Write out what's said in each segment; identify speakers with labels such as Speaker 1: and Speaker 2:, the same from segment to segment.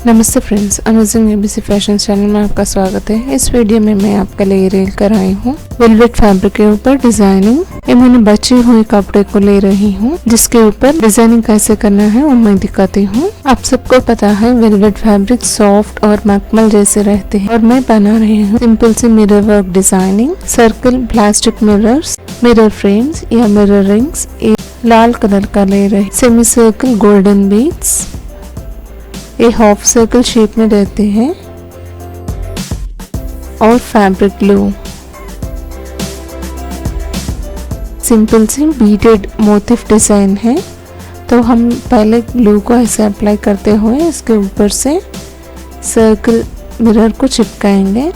Speaker 1: नमस्ते friends, amazing ABC fashion channel में आपका स्वागत है। इस वीडियो में मैं आपके लिए लेकर आई हूँ वेलवेट फैब्रिक के ऊपर डिजाइनिंग। ये मैंने बचे हुए कपड़े को ले रही हूँ जिसके ऊपर डिजाइनिंग कैसे करना है वो मैं दिखाती हूँ। आप सबको पता है वेलवेट फैब्रिक सॉफ्ट और मखमल जैसे रहते हैं और मैं बना रही हूँ सिंपल सी mirror work designing. Circle plastic mirrors, mirror frames या मिरर रिंग्स लाल कलर का ले रहे, सेमी सर्कल गोल्डन बीड्स ये हाफ सर्कल शेप में रहते हैं और फैब्रिक ग्लू सिंपल सी बीटेड मोटिफ डिजाइन है। तो हम पहले ग्लू को ऐसे अप्लाई करते हुए इसके ऊपर से सर्कल मिरर को चिपकाएंगे।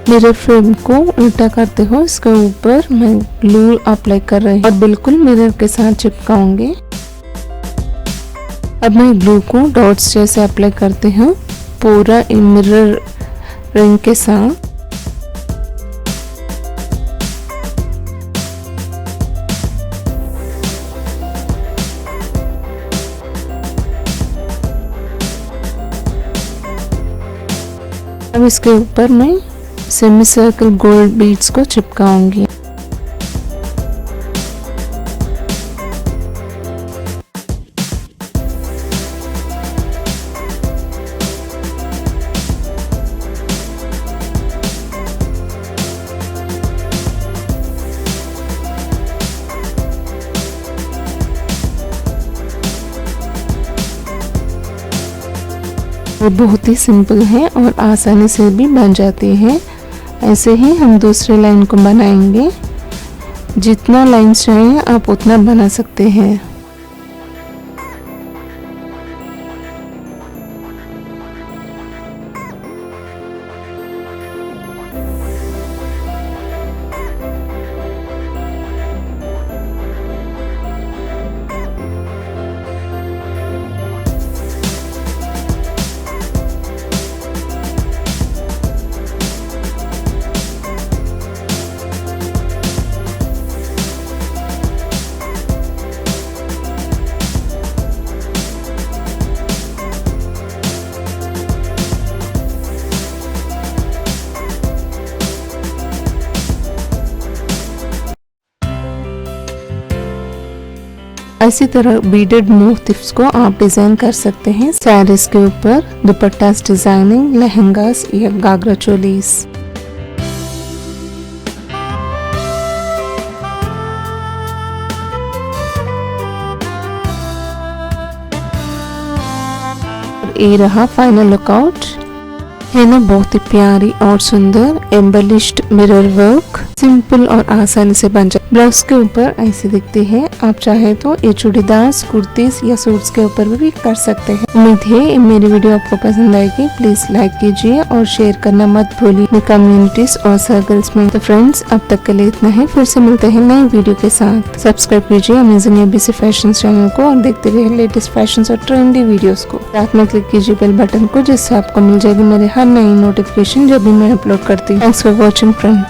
Speaker 1: मिरर फ्रेम को उल्टा करते हो इसके ऊपर मैं ग्लू अप्लाई कर रही हूँ और बिल्कुल मिरर के साथ चिपकाऊंगी। अब मैं ग्लू को डॉट्स जैसे अप्लाई करती हूँ पूरा मिरर रिंग के साथ। अब इसके ऊपर मैं सेमी सर्कल गोल्ड बीड्स को चिपकाऊंगी। वो बहुत ही सिंपल है और आसानी से भी बन जाती है। ऐसे ही हम दूसरे लाइन को बनाएंगे। जितना लाइन चाहिए आप उतना बना सकते हैं। इसी तरह बीडेड मोटिव्स को आप डिजाइन कर सकते हैं साड़ीज के ऊपर, दुपट्टास डिजाइनिंग, लहंगास या घाघरा चोलीस। ये रहा फाइनल लुकआउट है ना, बहुत ही प्यारी और सुंदर एम्बलिश्ड मिरर वर्क सिंपल और आसानी से बन जाए। ब्लाउज के ऊपर ऐसे दिखती है। आप चाहे तो ये चूड़ीदार्स, कुर्तीज या सूट्स के ऊपर भी कर सकते हैं। उम्मीद है मेरी वीडियो आपको पसंद आएगी। प्लीज लाइक कीजिए और शेयर करना मत भूलिए कम्युनिटीज और सर्कल्स में। तो फ्रेंड्स अब तक के लिए इतना ही, फिर से मिलते हैं नई वीडियो के साथ। सब्सक्राइब कीजिए अमेजिंग एबीसी फैशन चैनल को और देखते रहिए लेटेस्ट फैशन और ट्रेंडी वीडियोस को। साथ में क्लिक कीजिए बेल बटन को जिससे आपको मिल जाएगी मेरे हर नई नोटिफिकेशन जब भी मैं अपलोड करती हूँ। Thanks for watching friend.